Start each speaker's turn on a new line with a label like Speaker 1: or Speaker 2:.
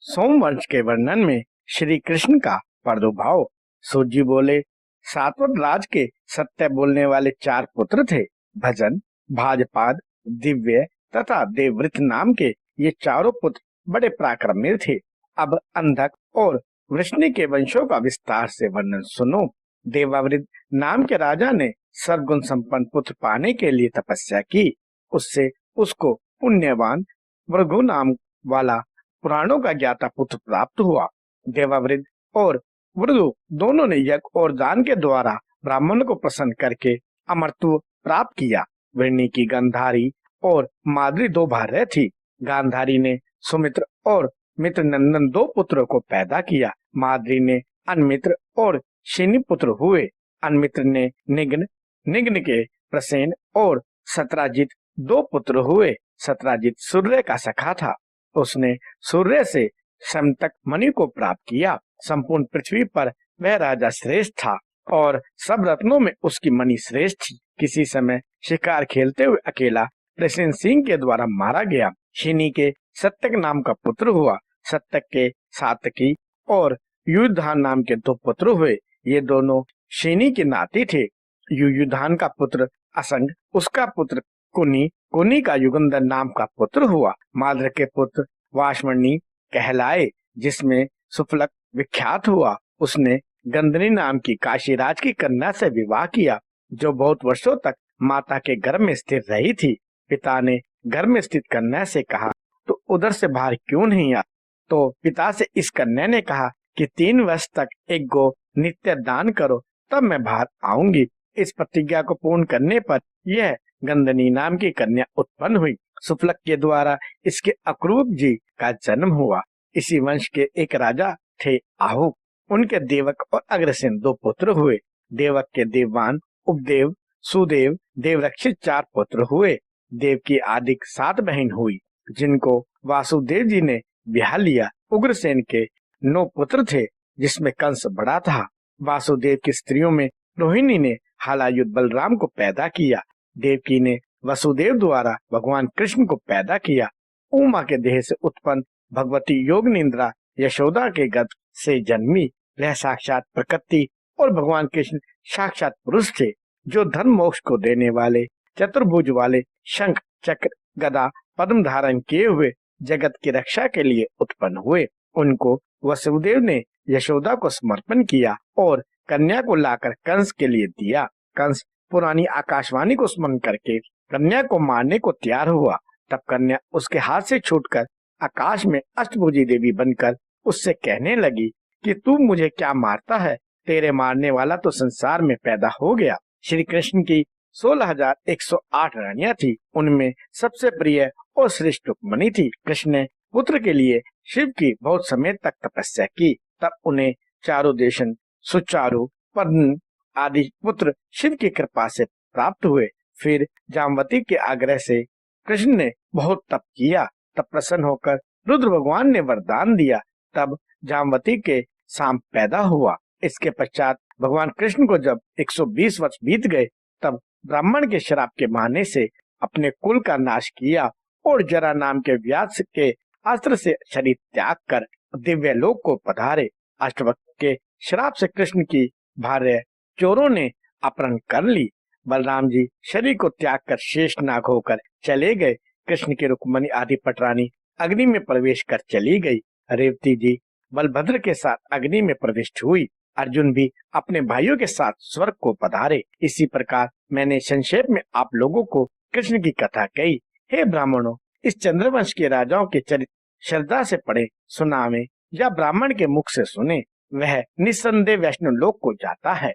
Speaker 1: सोमवंश के वर्णन में श्री कृष्ण का प्रादुर्भाव। सूत जी बोले, सातवत राज के सत्य बोलने वाले 4 पुत्र थे। भजन, भाजपाद, दिव्य तथा देवव्रत नाम के ये चारों पुत्र बड़े पराक्रमी थे। अब अंधक और वृष्णि के वंशों का विस्तार से वर्णन सुनो। देवावृत नाम के राजा ने सर्वगुण संपन्न पुत्र पाने के लिए तपस्या की। उससे उसको पुण्यवान भृगु नाम वाला पुराणों का ज्ञाता पुत्र प्राप्त हुआ। देवावृत और भृगु दोनों ने यज्ञ और दान के द्वारा ब्राह्मण को प्रसन्न करके अमरत्व प्राप्त किया। वृष्णि की गांधारी और माद्री 2 भार्या थी। गांधारी ने सुमित्र और मित्र नंदन 2 पुत्रों को पैदा किया। माद्री ने अनमित्र और शेनी पुत्र हुए। अनमित्र ने निग्न, निग्न के प्रसेन और सत्राजित 2 पुत्र हुए। सत्राजित सूर्य का सखा था। उसने सूर्य से समतक मणि को प्राप्त किया। संपूर्ण पृथ्वी पर वह राजा श्रेष्ठ था और सब रत्नों में उसकी मणि श्रेष्ठ थी। किसी समय शिकार खेलते हुए अकेला प्रसेन सिंह के द्वारा मारा गया। शिनी के सत्यक नाम का पुत्र हुआ। सत्यक के सातकी और युयुधान नाम के 2 पुत्र हुए। ये दोनों शिनी के नाती थे। युयुधान का पुत्र असंग, उसका पुत्र कुनी, कुनी का युगंधर नाम का पुत्र हुआ। माद्र के पुत्र वाष्मणी कहलाए, जिसमें सुफलक विख्यात हुआ। उसने गंधनी नाम की काशीराज की कन्या से विवाह किया, जो बहुत वर्षों तक माता के गर्भ में स्थिर रही थी। पिता ने गर्भ में स्थित कन्या से कहा, तो उधर से बाहर क्यों नहीं आ? तो पिता से इस कन्या ने कहा कि 3 वर्ष तक एक गो नित्य दान करो, तब मैं बाहर आऊंगी। इस प्रतिज्ञा को पूर्ण करने पर यह गंधनी नाम की कन्या उत्पन्न हुई। सुफलक के द्वारा इसके अक्रूप जी का जन्म हुआ। इसी वंश के एक राजा थे आहु। उनके देवक और अग्रसेन 2 पुत्र हुए। देवक के देववान, उपदेव, सुदेव, देवरक्षित 4 पुत्र हुए। देव की आदिक 7 बहन हुई, जिनको वासुदेव जी ने ब्याह लिया। उग्रसेन के 9 पुत्र थे, जिसमें कंस बड़ा था। वासुदेव की स्त्रियों में रोहिणी ने हलायुध बलराम को पैदा किया। देवकी ने वसुदेव द्वारा भगवान कृष्ण को पैदा किया। उमा के देह से उत्पन्न भगवती योगनिंद्रा यशोदा के गर्भ से जन्मी। वह साक्षात प्रकृति और भगवान कृष्ण साक्षात पुरुष थे, जो धर्म मोक्ष को देने वाले चतुर्भुज वाले शंख, चक्र, गदा, पद्म धारण किए हुए जगत की रक्षा के लिए उत्पन्न हुए। उनको वसुदेव ने यशोदा को समर्पण किया और कन्या को लाकर कंस के लिए दिया। कंस पुरानी आकाशवाणी को स्मरण करके कन्या को मारने को तैयार हुआ। तब कन्या उसके हाथ से छूटकर आकाश में अष्टभुजी देवी बनकर उससे कहने लगी कि तू मुझे क्या मारता है? तेरे मारने वाला तो संसार में पैदा हो गया। श्री कृष्ण की 16,108 रानियां थी। उनमें सबसे प्रिय और श्रेष्ठ रुक्मिणी थी। कृष्ण ने पुत्र के लिए शिव की बहुत समय तक तपस्या की। तब उन्हें चारों देशन, सुचारु, पद्म आदि पुत्र शिव की कृपा से प्राप्त हुए। फिर जामवती के आग्रह से कृष्ण ने बहुत तप किया। तब प्रसन्न होकर रुद्र भगवान ने वरदान दिया। तब जामवती के सांप पैदा हुआ। इसके पश्चात भगवान कृष्ण को जब 120 वर्ष बीत गए, तब ब्राह्मण के श्राप के बहाने से अपने कुल का नाश किया और जरा नाम के व्यास के अस्त्र से शरीर त्याग कर दिव्य लोक को पधारे। अष्टवक्र के श्राप से कृष्ण की भार्य चोरों ने अपहरण कर ली। बलराम जी शरीर को त्याग कर शेष नाग होकर चले गए। कृष्ण की रुक्मिणी आदि पटरानी अग्नि में प्रवेश कर चली गई। रेवती जी बलभद्र के साथ अग्नि में प्रविष्ट हुई। अर्जुन भी अपने भाइयों के साथ स्वर्ग को पधारे। इसी प्रकार मैंने संक्षेप में आप लोगों को कृष्ण की कथा कही। हे ब्राह्मणों, इस चंद्रवंश के राजाओं के चरित्र श्रद्धा से पढ़े, सुनावे या ब्राह्मण के मुख से सुने, वह निस्संदेह वैष्णव लोक को जाता है।